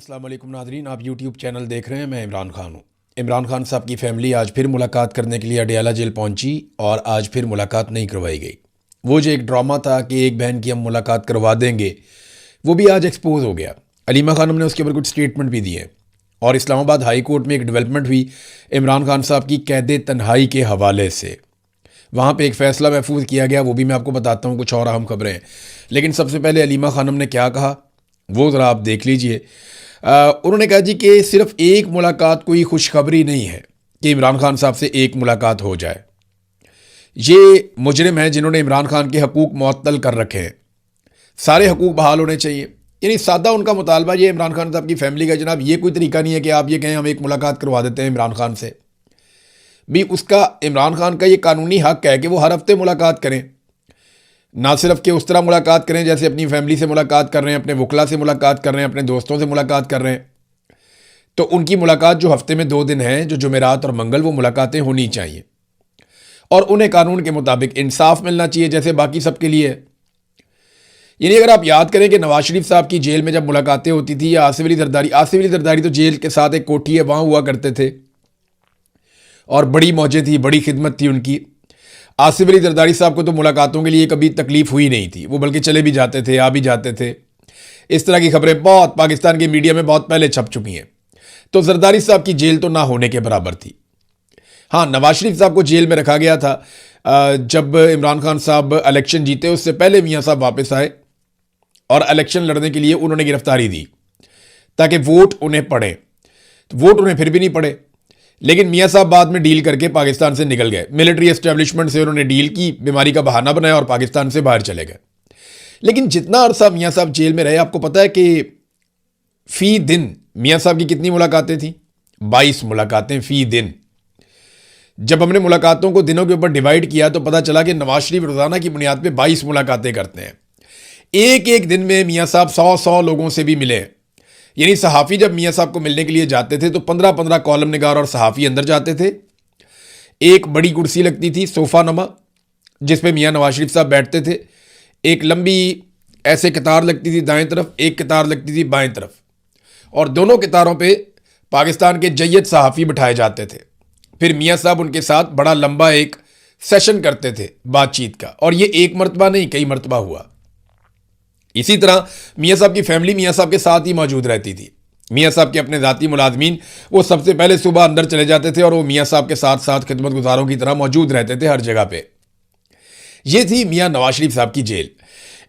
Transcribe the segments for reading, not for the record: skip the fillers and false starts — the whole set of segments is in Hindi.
अस्सलाम वालेकुम नाज़रीन, आप यूट्यूब चैनल देख रहे हैं। मैं इमरान खान हूँ। इमरान खान साहब की फ़ैमिली आज फिर मुलाकात करने के लिए अडयाला जेल पहुंची और आज फिर मुलाकात नहीं करवाई गई। वो जो एक ड्रामा था कि एक बहन की हम मुलाकात करवा देंगे, वो भी आज एक्सपोज हो गया। अलीमा खानम ने उसके ऊपर कुछ स्टेटमेंट भी दिए और इस्लामाबाद हाई कोर्ट में एक डेवलपमेंट हुई इमरान खान साहब की कैद तन्हाई के हवाले से। वहाँ पे एक फ़ैसला महफूज किया गया, वो भी मैं आपको बताता हूँ। कुछ और अहम खबरें हैं, लेकिन सबसे पहले अलीमा खानम ने क्या कहा वो ज़रा आप देख लीजिए। उन्होंने कहा जी कि सिर्फ एक मुलाकात कोई खुशखबरी नहीं है कि इमरान खान साहब से एक मुलाकात हो जाए। ये मुजरिम हैं जिन्होंने इमरान खान के हकूक़ मुअत्तल कर रखे हैं। सारे हकूक़ बहाल होने चाहिए। यानी सादा उनका मुतालबा ये इमरान खान साहब की फ़ैमिली का, जनाब ये कोई तरीका नहीं है कि आप ये कहें हम एक मुलाकात करवा देते हैं इमरान खान से। भी उसका, इमरान खान का ये कानूनी हक़ है कि वो हर हफ्ते मुलाकात करें। ना सिर्फ कि उस तरह मुलाकात करें जैसे अपनी फैमिली से मुलाकात कर रहे हैं, अपने वकला से मुलाकात कर रहे हैं, अपने दोस्तों से मुलाकात कर रहे हैं। तो उनकी मुलाकात जो हफ्ते में 2 दिन है, जो जुमेरात और मंगल, वो मुलाकातें होनी चाहिए और उन्हें कानून के मुताबिक इंसाफ मिलना चाहिए जैसे बाकी सबके लिए है। यानी अगर आप याद करें कि नवाज शरीफ साहब की जेल में जब मुलाकातें होती थी, या आसिफ अली जरदारी तो जेल के साथ एक कोठी है वहाँ हुआ करते थे और बड़ी मौजें थी, बड़ी खिदमत थी उनकी। आसिफ अली जरदारी साहब को तो मुलाकातों के लिए कभी तकलीफ हुई नहीं थी, वो बल्कि चले भी जाते थे, आ भी जाते थे। इस तरह की खबरें बहुत पाकिस्तान के मीडिया में बहुत पहले छप चुकी हैं। तो जरदारी साहब की जेल तो ना होने के बराबर थी। हाँ, नवाज शरीफ साहब को जेल में रखा गया था जब इमरान खान साहब इलेक्शन जीते, उससे पहले मियाँ साहब वापस आए और इलेक्शन लड़ने के लिए उन्होंने गिरफ्तारी दी ताकि वोट उन्हें पड़े। तो वोट उन्हें फिर भी नहीं पड़े, लेकिन मियाँ साहब बाद में डील करके पाकिस्तान से निकल गए। मिलिट्री एस्टेब्लिशमेंट से उन्होंने डील की, बीमारी का बहाना बनाया और पाकिस्तान से बाहर चले गए। लेकिन जितना अरसा मियाँ साहब जेल में रहे, आपको पता है कि फ़ी दिन मियाँ साहब की कितनी मुलाकातें थी? 22 मुलाकातें फ़ी दिन। जब हमने मुलाकातों को दिनों के ऊपर डिवाइड किया तो पता चला कि नवाज शरीफ रोज़ाना की बुनियाद पर 22 मुलाकातें करते हैं। एक एक दिन में मियाँ साहब 100 लोगों से भी मिले। यानी सहाफ़ी जब मियाँ साहब को मिलने के लिए जाते थे तो 15-15 कॉलम निगार और सहाफ़ी अंदर जाते थे। एक बड़ी कुर्सी लगती थी सोफ़ा नमा, जिस पे मियाँ नवाज शरीफ साहब बैठते थे। एक लंबी ऐसे कतार लगती थी दाएं तरफ, एक कतार लगती थी बाएं तरफ, और दोनों कतारों पे पाकिस्तान के जय्यद सहाफ़ी बिठाए जाते थे। फिर मियाँ साहब उनके साथ बड़ा लंबा एक सेशन करते थे बातचीत का, और ये एक मरतबा नहीं, कई मरतबा हुआ। इसी तरह मियाँ साहब की फैमिली मियाँ साहब के साथ ही मौजूद रहती थी। मियाँ साहब के अपने ज़ाती मुलाजमीन वो सबसे पहले सुबह अंदर चले जाते थे और वो मियाँ साहब के साथ साथ खिदमत गुजारों की तरह मौजूद रहते थे हर जगह पे। ये थी मियाँ नवाज शरीफ साहब की जेल।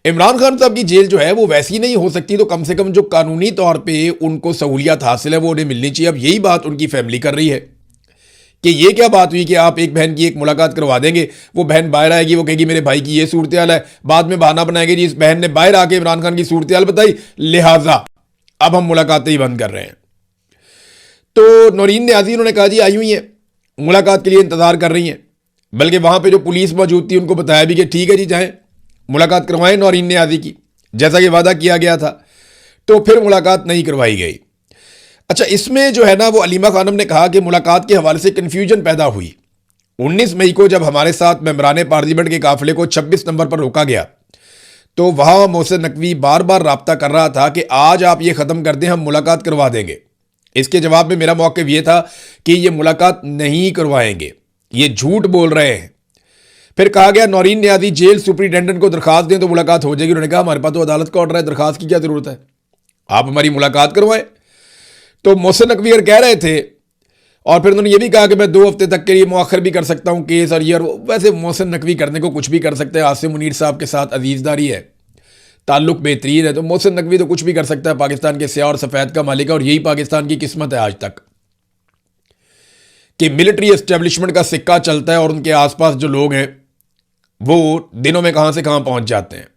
इमरान खान साहब की जेल जो है वो वैसी नहीं हो सकती, तो कम से कम जो कानूनी तौर पर उनको सहूलियत हासिल है वो उन्हें मिलनी चाहिए। अब यही बात उनकी फैमिली कर रही है कि ये क्या बात हुई कि आप एक बहन की एक मुलाकात करवा देंगे, वो बहन बाहर आएगी, वो कहेगी मेरे भाई की ये सूरत हाल है, बाद में बहाना बनाएगी जी इस बहन ने बाहर आके इमरान खान की सूरत हाल बताई, लिहाजा अब हम मुलाकातें ही बंद कर रहे हैं। तो नौरीन न्याजी उन्होंने कहा जी आई हुई है, मुलाकात के लिए इंतजार कर रही हैं। बल्कि वहां पर जो पुलिस मौजूद थी उनको बताया भी कि ठीक है जी जाएं मुलाकात करवाएं नौरीन न्याजी की, जैसा कि वादा किया गया था। तो फिर मुलाकात नहीं करवाई गई। अच्छा, इसमें जो है ना, वो अलीमा खानम ने कहा कि मुलाकात के हवाले से कन्फ्यूजन पैदा हुई। 19 मई को जब हमारे साथ मेंबरान पार्लियामेंट के काफिले को 26 नंबर पर रोका गया तो वहाँ मोहसिन नकवी बार बार राब्ता कर रहा था कि आज आप ये ख़त्म कर दें, हम मुलाकात करवा देंगे। इसके जवाब में मेरा मौक़िफ़ ये था कि ये मुलाकात नहीं करवाएंगे, ये झूठ बोल रहे हैं। फिर कहा गया नौरीन न्याजी जेल सुपरिटेंडेंट को दरख्वास्त दें तो मुलाकात हो जाएगी। उन्होंने कहा हमारे पास तो अदालत का ऑर्डर है, दरख्वास्त की क्या ज़रूरत है, आप हमारी मुलाकात करवाएं। तो मोहसिन नकवी कह रहे थे, और फिर उन्होंने ये भी कहा कि मैं 2 हफ्ते तक के लिए मुअख्खर भी कर सकता हूँ केस और ये और वो। वैसे मोहसिन नकवी करने को कुछ भी कर सकते हैं, आसिम मुनीर साहब के साथ अजीज़दारी है, ताल्लुक़ बेहतरीन है, तो मोहसिन नकवी तो कुछ भी कर सकता है। पाकिस्तान के स्याह और सफ़ेद का मालिक है, और यही पाकिस्तान की किस्मत है आज तक कि मिलिट्री एस्टेब्लिशमेंट का सिक्का चलता है और उनके आसपास जो लोग हैं वो दिनों में कहाँ से कहाँ पहुँच जाते हैं।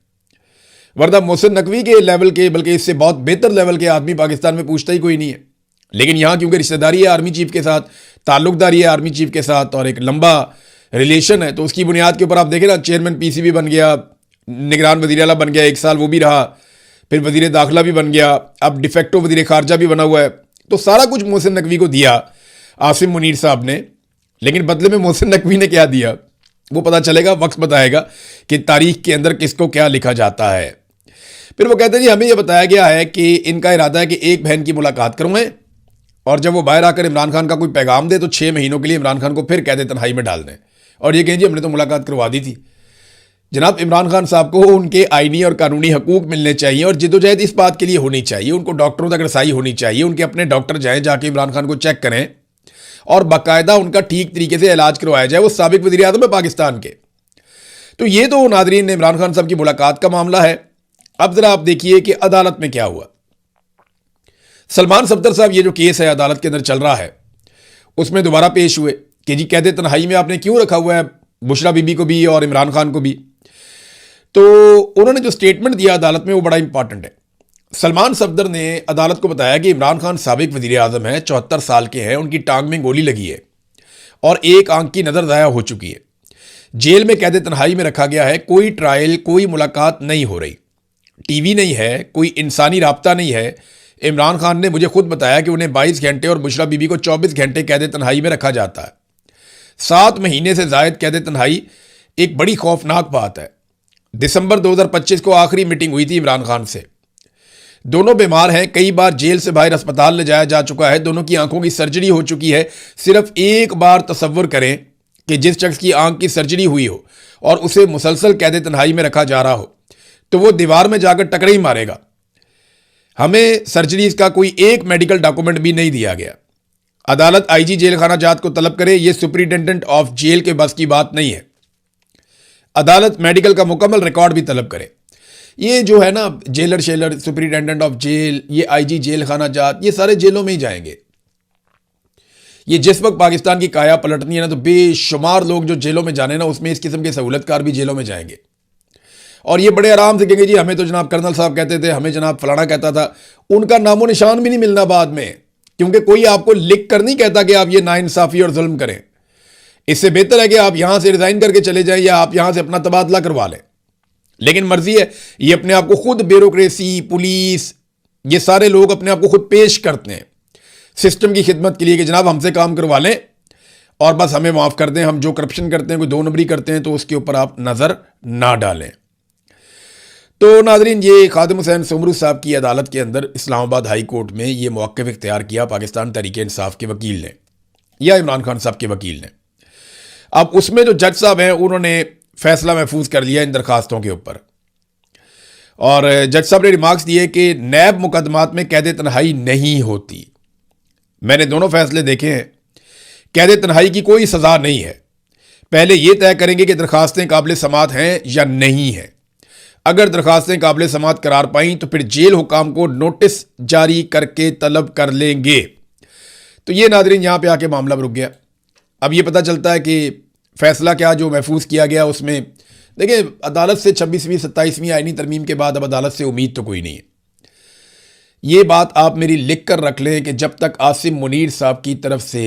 वरना मोहसिन नकवी के लेवल के, बल्कि इससे बहुत बेहतर लेवल के आदमी पाकिस्तान में पूछता ही कोई नहीं है। लेकिन यहाँ क्योंकि रिश्तेदारी है आर्मी चीफ के साथ, ताल्लुकदारी है आर्मी चीफ के साथ, और एक लंबा रिलेशन है, तो उसकी बुनियाद के ऊपर आप देखें ना, चेयरमैन पीसीबी बन गया, निगरान वज़ीर आला बन गया, 1 साल वो भी रहा, फिर वज़ीर दाखिला भी बन गया, अब डिफेक्टो वज़ीर खारजा भी बना हुआ है। तो सारा कुछ मोहसिन नकवी को दिया आसिम मुनीर साहब ने, लेकिन बदले में मोहसिन नकवी ने क्या दिया वो पता चलेगा, वक्त बताएगा कि तारीख के अंदर किसको क्या लिखा जाता है। फिर वो कहते हैं जी हमें ये बताया गया है कि इनका इरादा है कि एक बहन की मुलाकात करवाएं और जब वो बाहर आकर इमरान खान का कोई पैगाम दे तो 6 महीनों के लिए इमरान खान को फिर कैद तन्हाई में डाल दें और ये कहें जी हमने तो मुलाकात करवा दी थी। जनाब इमरान खान साहब को उनके आईनी और कानूनी हकूक मिलने चाहिए और जिद्दोजहद इस बात के लिए होनी चाहिए, उनको डॉक्टरों तक रसाई होनी चाहिए, उनके अपने डॉक्टर जाएँ जाके इमरान खान को चेक करें और बाकायदा उनका ठीक तरीके से इलाज करवाया जाए। वो साबिक वज़ीर आज़म है पाकिस्तान के। तो ये तो नादरीन इमरान खान साहब की मुलाकात का मामला है। अब जरा आप देखिए कि अदालत में क्या हुआ। सलमान सफदर साहब ये जो केस है अदालत के अंदर चल रहा है उसमें दोबारा पेश हुए कि जी कैद तन्हाई में आपने क्यों रखा हुआ है बुशरा बीबी को भी और इमरान खान को भी। तो उन्होंने जो स्टेटमेंट दिया अदालत में वो बड़ा इंपॉर्टेंट है। सलमान सफदर ने अदालत को बताया कि इमरान खान साबिक वज़ीर आज़म है, 74 साल के हैं, उनकी टांग में गोली लगी है और एक आंख की नज़र ज़ाया हो चुकी है। जेल में कैद तन्हाई में रखा गया है, कोई ट्रायल कोई मुलाकात नहीं हो रही, टीवी नहीं है, कोई इंसानी राब्ता नहीं है। इमरान खान ने मुझे खुद बताया कि उन्हें 22 घंटे और बुशरा बीबी को 24 घंटे कैद तन्हाई में रखा जाता है। 7 महीने से ज़ायद कैद तन्हाई एक बड़ी खौफनाक बात है। दिसंबर 2025 को आखिरी मीटिंग हुई थी इमरान खान से। दोनों बीमार हैं, कई बार जेल से बाहर अस्पताल ले जाया जा चुका है, दोनों की आंखों की सर्जरी हो चुकी है। सिर्फ एक बार तसव्वुर करें कि जिस शख्स की आंख की सर्जरी हुई हो और उसे मुसलसल कैद तन्हाई में रखा जा रहा हो तो वो दीवार में जाकर टकरे ही मारेगा। हमें सर्जरीज का कोई एक मेडिकल डॉक्यूमेंट भी नहीं दिया गया। अदालत आईजी जेल खाना जात को तलब करे, ये सुपरिटेंडेंट ऑफ जेल के बस की बात नहीं है। अदालत मेडिकल का मुकम्मल रिकॉर्ड भी तलब करे। ये जो है ना जेलर शेलर, सुपरिटेंडेंट ऑफ जेल, ये आईजी जेल खाना जात, ये सारे जेलों में ही जाएंगे। ये जिस वक्त पाकिस्तान की काया पलटनी है ना तो बेशुमार लोग जो जेलों में जाने ना उसमें इस किस्म के सहूलतकार भी जेलों में जाएंगे और ये बड़े आराम से कहेंगे जी हमें तो जनाब कर्नल साहब कहते थे, हमें जनाब फलाना कहता था। उनका नामो निशान भी नहीं मिलना बाद में, क्योंकि कोई आपको लिख कर नहीं कहता कि आप ये नाइंसाफ़ी और जुल्म करें। इससे बेहतर है कि आप यहां से रिजाइन करके चले जाएं या आप यहां से अपना तबादला करवा लें। लेकिन मर्जी है, ये अपने आप को खुद ब्यूरोक्रेसी, पुलिस, ये सारे लोग अपने आप को खुद पेश करते हैं सिस्टम की खिदमत के लिए कि जनाब हमसे काम करवा लें और बस हमें माफ़ कर दें, हम जो करप्शन करते हैं, कोई 2 नंबरी करते हैं तो उसके ऊपर आप नज़र ना डालें। तो नाजरीन ये खादिम हुसैन सुमरू साहब की अदालत के अंदर इस्लामाबाद हाई कोर्ट में ये मौक़िफ़ इख्तियार किया पाकिस्तान तहरीक इंसाफ के वकील ने या इमरान खान साहब के वकील ने। अब उसमें जो जज साहब हैं उन्होंने फैसला महफूज कर लिया इन दरखास्तों के ऊपर और जज साहब ने रिमार्क्स दिए कि नैब मुकदमात में कैद तन्हाई नहीं होती। मैंने दोनों फैसले देखे हैं, कैद तन्हाई की कोई सज़ा नहीं है। पहले ये तय करेंगे कि दरखास्तें काबिल समात हैं या नहीं हैं। अगर दरखास्तें काबिल समात करार पाई तो फिर जेल हुकाम को नोटिस जारी करके तलब कर लेंगे। तो ये नादरीन यहाँ पे आके मामला रुक गया। अब ये पता चलता है कि फैसला क्या जो महफूज किया गया उसमें देखिए अदालत से 26वीं 27वीं आईनी तरमीम के बाद अब अदालत से उम्मीद तो कोई नहीं है। ये बात आप मेरी लिख कर रख लें कि जब तक आसिम मुनीर साहब की तरफ से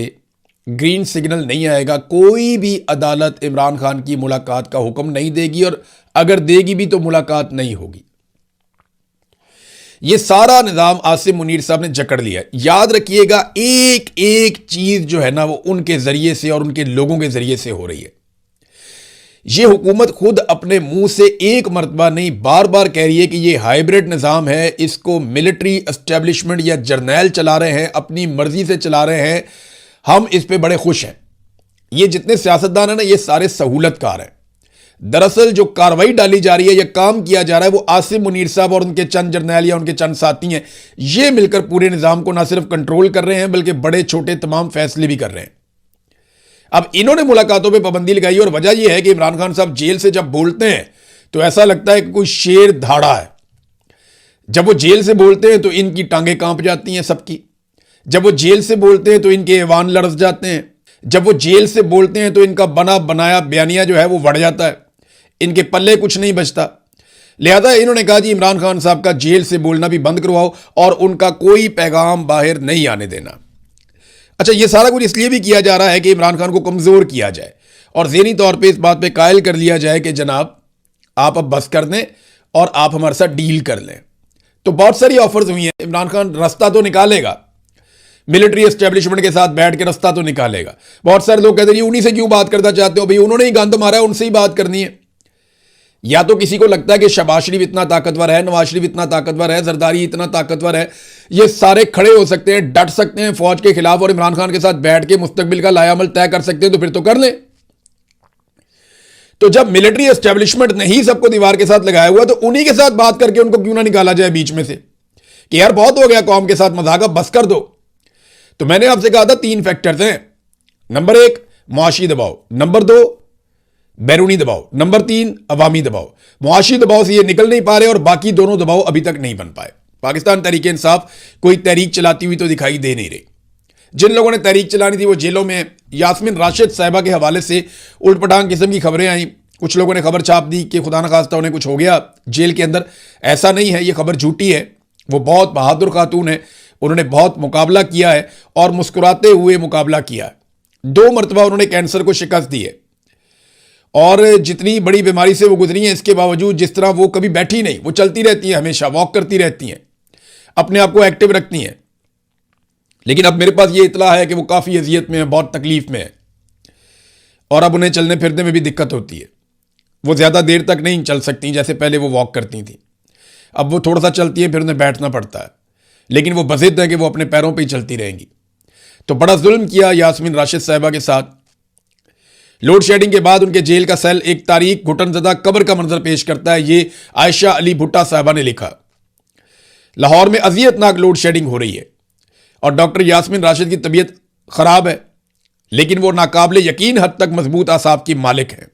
ग्रीन सिग्नल नहीं आएगा कोई भी अदालत इमरान खान की मुलाकात का हुक्म नहीं देगी और अगर देगी भी तो मुलाकात नहीं होगी। ये सारा निज़ाम आसिम मुनीर साहब ने जकड़ लिया। याद रखिएगा एक एक चीज़ जो है ना वो उनके ज़रिए से और उनके लोगों के ज़रिए से हो रही है। ये हुकूमत खुद अपने मुंह से एक मरतबा नहीं बार बार कह रही है कि ये हाइब्रिड निज़ाम है, इसको मिलिट्री एस्टेब्लिशमेंट या जर्नैल चला रहे हैं, अपनी मर्जी से चला रहे हैं, हम इस पे बड़े खुश हैं। ये जितने सियासतदान हैं ना ये सारे सहूलतकार हैं। दरअसल जो कार्रवाई डाली जा रही है या काम किया जा रहा है वो आसिम मुनीर साहब और उनके चंद जर्नैल या उनके चंद साथी हैं। ये मिलकर पूरे निज़ाम को ना सिर्फ कंट्रोल कर रहे हैं बल्कि बड़े छोटे तमाम फैसले भी कर रहे हैं। अब इन्होंने मुलाकातों पे पाबंदी लगाई और वजह यह है कि इमरान खान साहब जेल से जब बोलते हैं तो ऐसा लगता है कि कोई शेर धाड़ा है। जब वो जेल से बोलते हैं तो इनकी टांगें कांप जाती हैं सबकी। जब वो जेल से बोलते हैं तो इनके ऐवान लरस जाते हैं। जब वो जेल से बोलते हैं तो इनका बना बनाया बयानिया जो है वो बढ़ जाता है, इनके पल्ले कुछ नहीं बचता। लिहाजा इन्होंने कहा जी इमरान खान साहब का जेल से बोलना भी बंद करवाओ और उनका कोई पैगाम बाहर नहीं आने देना। अच्छा, ये सारा कुछ इसलिए भी किया जा रहा है कि इमरान खान को कमज़ोर किया जाए और ज़हनी तौर पे इस बात पे कायल कर लिया जाए कि जनाब आप अब बस कर दें और आप हमारे साथ डील कर लें। तो बहुत सारी ऑफर्स हुई हैं। इमरान खान रास्ता तो निकालेगा, मिलिट्री एस्टेब्लिशमेंट के साथ बैठ के रास्ता तो निकालेगा। बहुत सारे लोग कहते हैं उन्हीं से क्यों बात करना चाहते हो, भाई उन्होंने ही गंद मारा है, उनसे ही बात करनी है। या तो किसी को लगता है कि शहबाज शरीफ इतना ताकतवर है, नवाज शरीफ इतना ताकतवर है, जरदारी इतना ताकतवर है, ये सारे खड़े हो सकते हैं, डट सकते हैं फौज के खिलाफ और इमरान खान के साथ बैठ के मुस्तकबिल का लायामल तय कर सकते हैं, तो फिर तो कर लें। तो जब मिलिट्री एस्टेब्लिशमेंट ने ही सबको दीवार के साथ लगाया हुआ, तो उन्हीं के साथ बात करके उनको क्यों ना निकाला जाए बीच में से कि यार बहुत हो गया कौम के साथ मजाक, बस कर दो। तो मैंने आपसे कहा था 3 फैक्टर्स हैं। नंबर 1 मुआशी दबाव, नंबर 2 बैरूनी दबाव, नंबर 3 अवामी दबाव। मुआशी दबाव से ये निकल नहीं पा रहे और बाकी दोनों दबाव अभी तक नहीं बन पाए। पाकिस्तान तहरीक इंसाफ कोई तहरीक चलाती हुई तो दिखाई दे नहीं रही। जिन लोगों ने तहरीक चलानी थी वो जेलों में। यास्मीन राशिद साहिबा के हवाले से उल्टपटांग किस्म की खबरें आई। कुछ लोगों ने खबर छाप दी कि खुदा न खास्ता उन्हें कुछ हो गया जेल के अंदर। ऐसा नहीं है, ये खबर झूठी है। वो बहुत बहादुर खातून है, उन्होंने बहुत मुकाबला किया है और मुस्कुराते हुए मुकाबला किया है। 2 मरतबा उन्होंने कैंसर को शिकस्त दी है और जितनी बड़ी बीमारी से वो गुजरी हैं, इसके बावजूद जिस तरह वो कभी बैठी नहीं, वो चलती रहती हैं, हमेशा वॉक करती रहती हैं, अपने आप को एक्टिव रखती हैं। लेकिन अब मेरे पास ये इतला है कि वो काफ़ी अजियत में है, बहुत तकलीफ में है और अब उन्हें चलने फिरने में भी दिक्कत होती है। वो ज़्यादा देर तक नहीं चल सकती जैसे पहले वो वॉक करती थी। अब वो थोड़ा सा चलती है, फिर उन्हें बैठना पड़ता है, लेकिन वो बज़िद है कि वो अपने पैरों पर ही चलती रहेंगी। तो बड़ा जुल्म किया यास्मीन राशिद साहिबा के साथ। लोड शेडिंग के बाद उनके जेल का सेल एक तारीख घुटनज़दा कब्र का मंजर पेश करता है। ये आयशा अली भुट्टा साहिबा ने लिखा। लाहौर में अजियतनाक लोड शेडिंग हो रही है और डॉक्टर यास्मीन राशिद की तबीयत खराब है, लेकिन वो नाकाबिले यकीन हद तक मजबूत आसाब की मालिक है।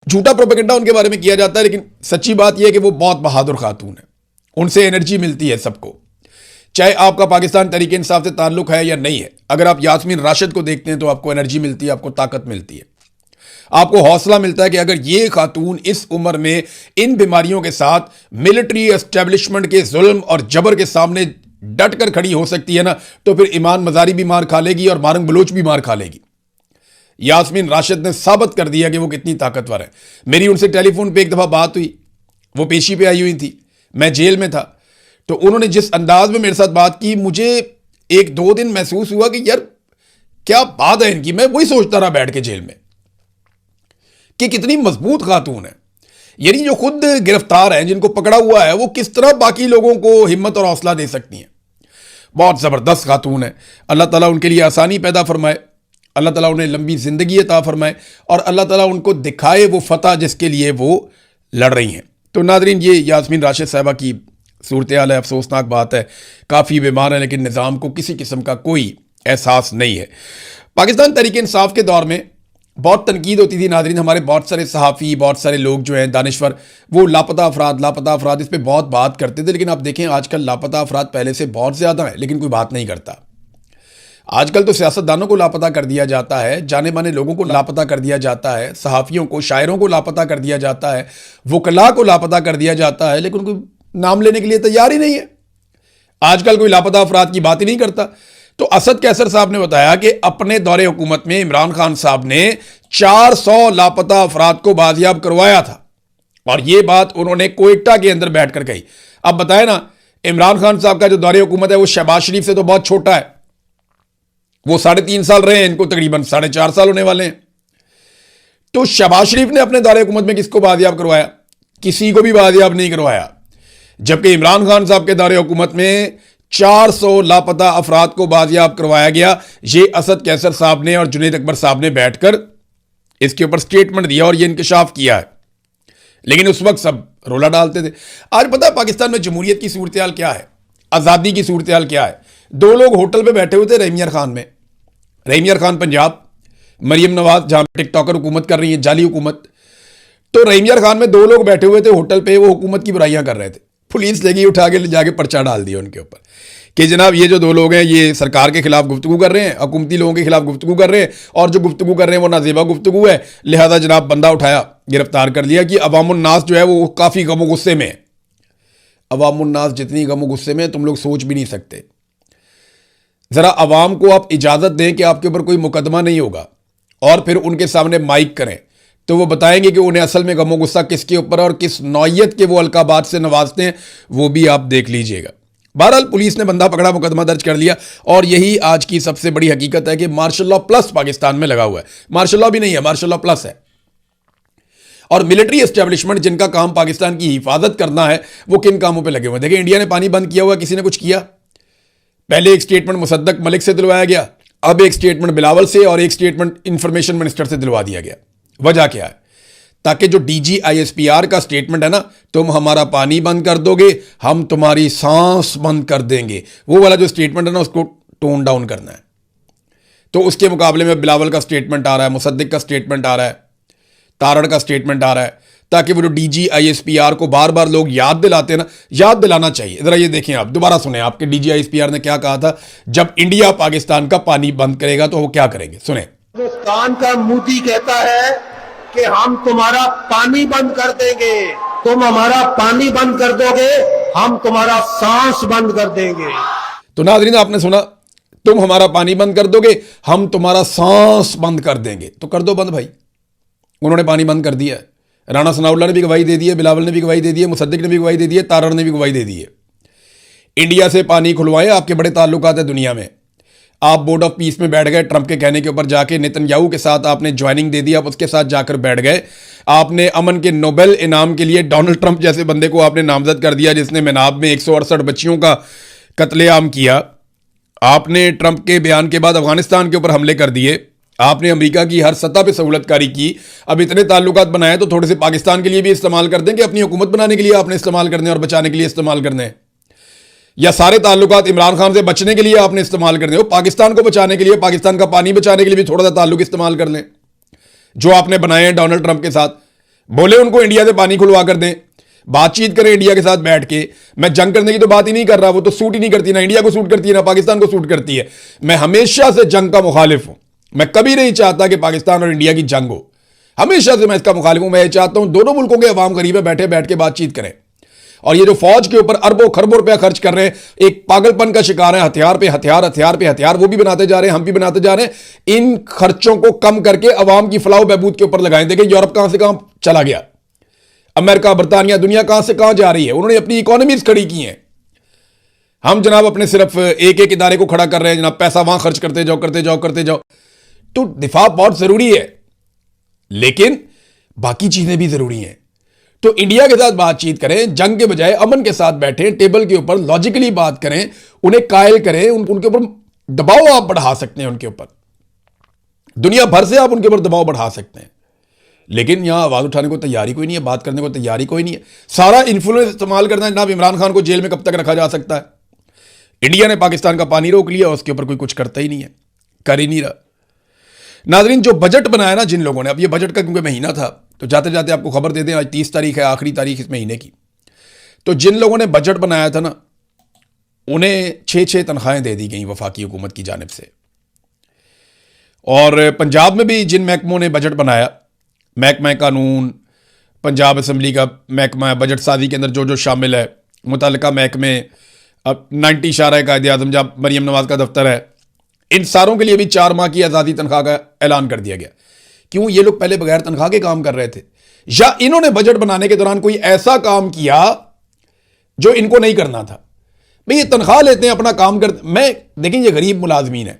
झूठा प्रोपेगेंडा उनके बारे में किया जाता है, लेकिन सच्ची बात यह है कि वो बहुत बहादुर खातून है। उनसे एनर्जी मिलती है सबको, चाहे आपका पाकिस्तान तहरीक इंसाफ से ताल्लुक है या नहीं है। अगर आप यास्मीन राशिद को देखते हैं तो आपको एनर्जी मिलती है, आपको ताकत मिलती है, आपको हौसला मिलता है कि अगर ये खातून इस उम्र में इन बीमारियों के साथ मिलिट्री एस्टेब्लिशमेंट के जुल्म और जबर के सामने डट कर खड़ी हो सकती है ना, तो फिर ईमान मजारी भी मार खा लेगी और मारंग बलोच भी मार खा लेगी। यास्मीन राशिद ने साबित कर दिया कि वो कितनी ताकतवर है। मेरी उनसे टेलीफोन पे एक दफ़ा बात हुई, वो पेशी पे आई हुई थी, मैं जेल में था। तो उन्होंने जिस अंदाज में मेरे साथ बात की, मुझे 1-2 दिन महसूस हुआ कि यार क्या बात है इनकी। मैं वही सोचता रहा बैठ के जेल में कि कितनी मजबूत खातून है। यानी जो खुद गिरफ्तार हैं, जिनको पकड़ा हुआ है, वो किस तरह बाकी लोगों को हिम्मत और हौसला दे सकती हैं। बहुत ज़बरदस्त खातून है। अल्लाह ताला उनके लिए आसानी पैदा फरमाए, अल्लाह ताला उन्हें लंबी ज़िंदगी अता फरमाए और अल्लाह ताला उनको दिखाए वो फतह जिसके लिए वो लड़ रही हैं। तो नाज़रीन, ये यास्मीन राशिद साहिबा की सूरत हाल है। अफसोसनाक बात है, काफ़ी बीमार है, लेकिन निज़ाम को किसी किस्म का कोई एहसास नहीं है। पाकिस्तान तहरीक इंसाफ के दौर में बहुत तनकीद होती थी नाज़रीन। हमारे बहुत सारे सहाफ़ी, बहुत सारे लोग जो हैं दानिश्वर, वो लापता अफराद इस पर बहुत बात करते थे। लेकिन आप देखें आजकल लापता अफराद पहले से बहुत ज़्यादा हैं, लेकिन कोई बात नहीं करता। आजकल तो सियासतदानों को लापता कर दिया जाता है, जाने माने लोगों को लापता कर दिया जाता है, सहाफ़ियों को, शायरों को लापता कर दिया जाता है, वकला को लापता कर दिया जाता है, लेकिन कोई नाम लेने के लिए तैयार ही नहीं है। आजकल कोई लापता अफराद की बात ही नहीं करता। तो असद कैसर साहब ने बताया कि अपने दौरे हुकूमत में इमरान खान साहब ने 400 लापता अफराद को बाजियाब करवाया था और यह बात उन्होंने कोयटा के अंदर बैठकर कही। अब बताए ना, इमरान खान साहब का जो दौरे हुकूमत है वो शहबाज शरीफ से तो बहुत छोटा है। वो 3.5 साल रहे हैं, इनको तकरीबन 4.5 साल होने वाले हैं। तो शहबाज शरीफ ने अपने दौरे हुकूमत में किसको बाजियाब करवाया? किसी को भी बाजियाब नहीं करवाया। जबकि इमरान खान साहब के दौरे हुकूमत में 400 लापता अफराद को बाजियाब करवाया गया। ये असद कैसर साहब ने और जुनैद अकबर साहब ने बैठकर इसके ऊपर स्टेटमेंट दिया और ये इंकशाफ किया है। लेकिन उस वक्त सब रोला डालते थे। आज पता है पाकिस्तान में जमहूरियत की सूरत हाल क्या है, आज़ादी की सूरत हाल क्या है? 2 लोग होटल पे बैठे हुए थे रहीम यार खान में, रहीम यार खान पंजाब, मरियम नवाज जहां टिकटॉकर हुकूमत कर रही है, जाली हुकूमत। तो रहीम यार खान में 2 लोग बैठे हुए थे होटल पे, वो हुकूमत की बुराइयां कर रहे थे। पुलिस लगी, उठा के जाके पर्चा डाल दिया उनके ऊपर कि जनाब ये जो 2 लोग हैं ये सरकार के खिलाफ गुफ्तगू कर रहे हैं, हुकूमती लोगों के खिलाफ गुफ्तगू कर रहे हैं और जो गुफ्तगू कर रहे हैं वो नाजेबा गुफ्तगू है, लिहाजा जनाब बंदा उठाया, गिरफ्तार कर लिया। कि अवामुन्नास जो है वो काफ़ी गमो गुस्से में है। अवामुन्नास जितनी गमो गुस्से में तुम लोग सोच भी नहीं सकते। ज़रा अवाम को आप इजाज़त दें कि आपके ऊपर कोई मुकदमा नहीं होगा और फिर उनके सामने माइक करें तो वो बताएंगे कि उन्हें असल में गमो गुस्सा किसके ऊपर और किस नौयत के वो अलकाबात से नवाजते हैं, वो भी आप देख लीजिएगा। बहरहाल पुलिस ने बंदा पकड़ा, मुकदमा दर्ज कर लिया और यही आज की सबसे बड़ी हकीकत है कि मार्शल लॉ प्लस पाकिस्तान में लगा हुआ है। मार्शल लॉ भी नहीं है, मार्शल लॉ प्लस है। और मिलिट्री एस्टेब्लिशमेंट जिनका काम पाकिस्तान की हिफाजत करना है, वो किन कामों पे लगे हुए हैं। देखिए, इंडिया ने पानी बंद किया हुआ, किसी ने कुछ किया? पहले एक स्टेटमेंट मुसद्दक मलिक से दिलवाया गया, अब एक स्टेटमेंट बिलावल से और एक स्टेटमेंट इंफॉर्मेशन मिनिस्टर से दिलवा दिया गया। वजह क्या है? ताकि जो DGISPR का स्टेटमेंट है ना, तुम हमारा पानी बंद कर दोगे, हम तुम्हारी सांस बंद कर देंगे, वो वाला जो स्टेटमेंट है ना, उसको टोन डाउन करना है। तो उसके मुकाबले में बिलावल का स्टेटमेंट आ रहा है, मुसद्दिक का स्टेटमेंट आ रहा है, तारड़ का स्टेटमेंट आ रहा है, ताकि वो जो DGISPR को बार बार लोग याद दिलाते हैं ना, याद दिलाना चाहिए। जरा ये देखें, आप दोबारा सुने, आपके DGISPR ने क्या कहा था, जब इंडिया पाकिस्तान का पानी बंद करेगा तो वो क्या करेंगे, सुने। हिंदुस्तान का मोदी कहता है कि हम तुम्हारा पानी बंद कर देंगे, तुम हमारा पानी बंद कर दोगे, हम तुम्हारा सांस बंद कर देंगे। तो नाज़रीन, आपने सुना, तुम हमारा पानी बंद कर दोगे, हम तुम्हारा सांस बंद कर देंगे। तो कर दो बंद भाई। उन्होंने पानी बंद कर दिया है। राणा सनाउल्लाह ने भी गवाही दे दी है, बिलावल ने भी गवाही दे दी है, मुसद्दिक ने भी गवाही दे दी है, तारड़ ने भी गवाही दे दी है। इंडिया से पानी खुलवाएं, आपके बड़े ताल्लुकात है दुनिया में। आप बोर्ड ऑफ पीस में बैठ गए, ट्रंप के कहने के ऊपर जाके नेतन्याहू के साथ आपने ज्वाइनिंग दे दी, आप उसके साथ जाकर बैठ गए। आपने अमन के नोबेल इनाम के लिए डोनाल्ड ट्रंप जैसे बंदे को आपने नामजद कर दिया, जिसने मेनाब में 168 बच्चियों का कत्लेआम किया। आपने ट्रंप के बयान के बाद अफगानिस्तान के ऊपर हमले कर दिए। आपने अमेरिका की हर सतह पे सहूलतकारी की। अब इतने ताल्लुकात बनाए तो थोड़े से पाकिस्तान के लिए भी इस्तेमाल कर दें, कि अपनी हुकूमत बनाने के लिए आपने इस्तेमाल करने और बचाने के लिए इस्तेमाल करने हैं, या सारे ताल्लुकात इमरान खान से बचने के लिए आपने इस्तेमाल करने हो, पाकिस्तान को बचाने के लिए, पाकिस्तान का पानी बचाने के लिए भी थोड़ा सा ताल्लुक इस्तेमाल कर लें। जो आपने बनाए हैं डोनाल्ड ट्रंप के साथ, बोले उनको इंडिया से पानी खुलवा कर दें, बातचीत करें इंडिया के साथ बैठ के। मैं जंग करने की तो बात ही नहीं कर रहा, वो तो सूट ही नहीं करती, ना इंडिया को सूट करती है ना पाकिस्तान को सूट करती है। मैं हमेशा से जंग का मुखालिफ हूं। मैं कभी नहीं चाहता कि पाकिस्तान और इंडिया की जंग हो, हमेशा से मैं इसका मुखालिफ हूं। मैं ये चाहता हूं दोनों मुल्कों के अवाम करीब है, बैठे बैठ के बातचीत करें। और ये जो फौज के ऊपर अरबों खरबों रुपया खर्च कर रहे हैं, एक पागलपन का शिकार है, हथियार पे हथियार, हथियार पे हथियार, वो भी बनाते जा रहे हैं, हम भी बनाते जा रहे हैं। इन खर्चों को कम करके अवाम की फलाह बहबूद के ऊपर लगाएं। देखिए, यूरोप कहां से कहां चला गया, अमेरिका, बरतानिया, दुनिया कहां से कहां जा रही है। उन्होंने अपनी इकोनॉमीज खड़ी की हैं। हम जनाब अपने सिर्फ एक एक इदारे को खड़ा कर रहे हैं जनाब, पैसा वहां खर्च करते जाओ, करते जाओ, करते जाओ। तो दिफा बहुत जरूरी है, लेकिन बाकी चीजें भी जरूरी हैं। तो इंडिया के साथ बातचीत करें, जंग के बजाय अमन के साथ बैठें, टेबल के ऊपर लॉजिकली बात करें, उन्हें कायल करें, उनके ऊपर दबाव आप बढ़ा सकते हैं, उनके ऊपर दुनिया भर से आप उनके ऊपर दबाव बढ़ा सकते हैं। लेकिन यहां आवाज उठाने को तैयारी कोई नहीं है, बात करने को तैयारी कोई नहीं है। सारा इन्फ्लुएंस इस्तेमाल करना है जनाब। इमरान खान को जेल में कब तक रखा जा सकता है? इंडिया ने पाकिस्तान का पानी रोक लिया, उसके ऊपर कोई कुछ करता ही नहीं है, कर ही नहीं रहा। नाजरीन, जो बजट बनाया ना जिन लोगों ने, अब ये बजट का क्योंकि महीना था, तो जाते जाते आपको खबर दे दें, आज 30 तारीख है, आखिरी तारीख इस महीने की। तो जिन लोगों ने बजट बनाया था ना, उन्हें 6-6 तनख्वाहें दे दी गई वफाकी हुकूमत की जानिब से। और पंजाब में भी जिन महकमों ने बजट बनाया, महकमा कानून, पंजाब असम्बली का महकमा, बजट साजी के अंदर जो जो शामिल है, मुतल्लिका महकमे, अब 90 शारा कायदे आज़म जब मरीम नवाज का दफ्तर है, इन सारों के लिए भी 4 माह की आज़ादी तनख्वाह का ऐलान कर दिया गया। क्यों? ये लोग पहले बगैर तनख्वाह के काम कर रहे थे, या इन्होंने बजट बनाने के दौरान कोई ऐसा काम किया जो इनको नहीं करना था। भाई ये तनख्वाह लेते हैं, अपना काम करते। मैं देखें, ये गरीब मुलाजमीन है,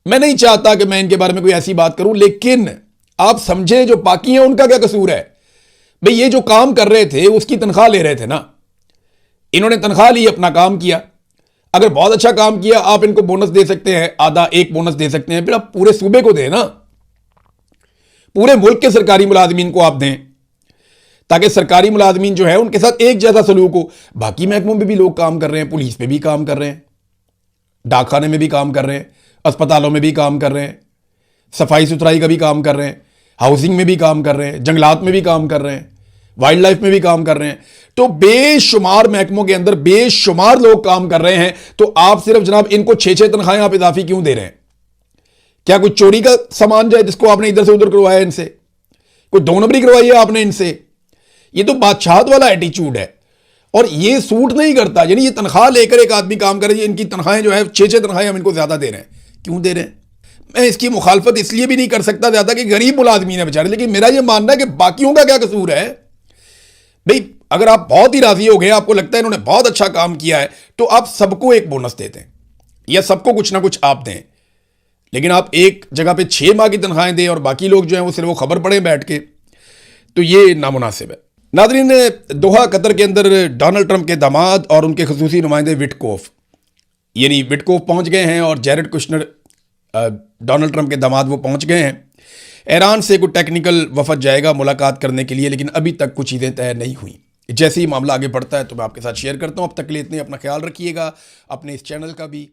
मैं नहीं चाहता कि मैं इनके बारे में कोई ऐसी बात करूं, लेकिन आप समझे जो बाकी हैं उनका क्या कसूर है? भाई ये जो काम कर रहे थे उसकी तनख्वाह ले रहे थे ना, इन्होंने तनख्वाह ली, अपना काम किया। अगर बहुत अच्छा काम किया, आप इनको बोनस दे सकते हैं, आधा एक बोनस दे सकते हैं, फिर आप पूरे सूबे को दें ना, पूरे मुल्क के सरकारी मुलाजमीन को आप दें, ताकि सरकारी मुलाजमीन जो है उनके साथ एक जैसा सलूक हो। बाकी महकमों में भी लोग काम कर रहे हैं, पुलिस में भी काम कर रहे हैं, डाकखाने में भी काम कर रहे हैं, अस्पतालों में भी काम कर रहे हैं, सफाई सुथराई का भी काम कर रहे हैं, हाउसिंग में भी काम कर रहे हैं, जंगलात में भी काम कर रहे हैं, वाइल्ड लाइफ में भी काम कर रहे हैं। तो बेशुमार महकमों के अंदर बेशुमार लोग काम कर रहे हैं। तो आप सिर्फ जनाब इनको 6-6 तनख्वाहें आप इजाफी क्यों दे रहे हैं? क्या कोई चोरी का सामान जाए जिसको आपने इधर से उधर करवाया इनसे? कोई 2 नंबरी करवाई है आपने इनसे? ये तो बादशाहत वाला एटीट्यूड है, और ये सूट नहीं करता। यानी ये तनख्वाह लेकर एक आदमी काम करे, इनकी तनख्वाहें जो है 6-6 तनख्वाहें हम इनको ज्यादा दे रहे हैं। क्यों दे रहे हैं? मैं इसकी मुखालफत इसलिए भी नहीं कर सकता ज्यादा कि गरीब मुलाजमीन है बेचारे, लेकिन मेरा यह मानना है कि बाकियों का क्या कसूर है? भाई अगर आप बहुत ही राजी हो गए, आपको लगता है इन्होंने बहुत अच्छा काम किया है, तो आप सबको एक बोनस देते हैं या सबको कुछ ना कुछ आप दें। लेकिन आप एक जगह पे 6 माह की तनख्वाहें दें और बाकी लोग जो हैं वो सिर्फ वो खबर पढ़ें बैठ के। तो ये नामुनासिब है। नाज़रीन, दोहा कतर के अंदर डोनाल्ड ट्रंप के दामाद और उनके खसूसी नुमाइंदे विटकोफ यानी विटकोफ पहुंच गए हैं और जैरेड कुशनर डोनाल्ड ट्रंप के दामाद वो पहुंच गए हैं। ईरान से कोई टेक्निकल वफद जाएगा मुलाकात करने के लिए, लेकिन अभी तक कुछ चीज़ें तय नहीं हुई। जैसे ही मामला आगे बढ़ता है तो मैं आपके साथ शेयर करता हूँ। अब तक के लिए इतने, अपना ख्याल रखिएगा, अपने इस चैनल का भी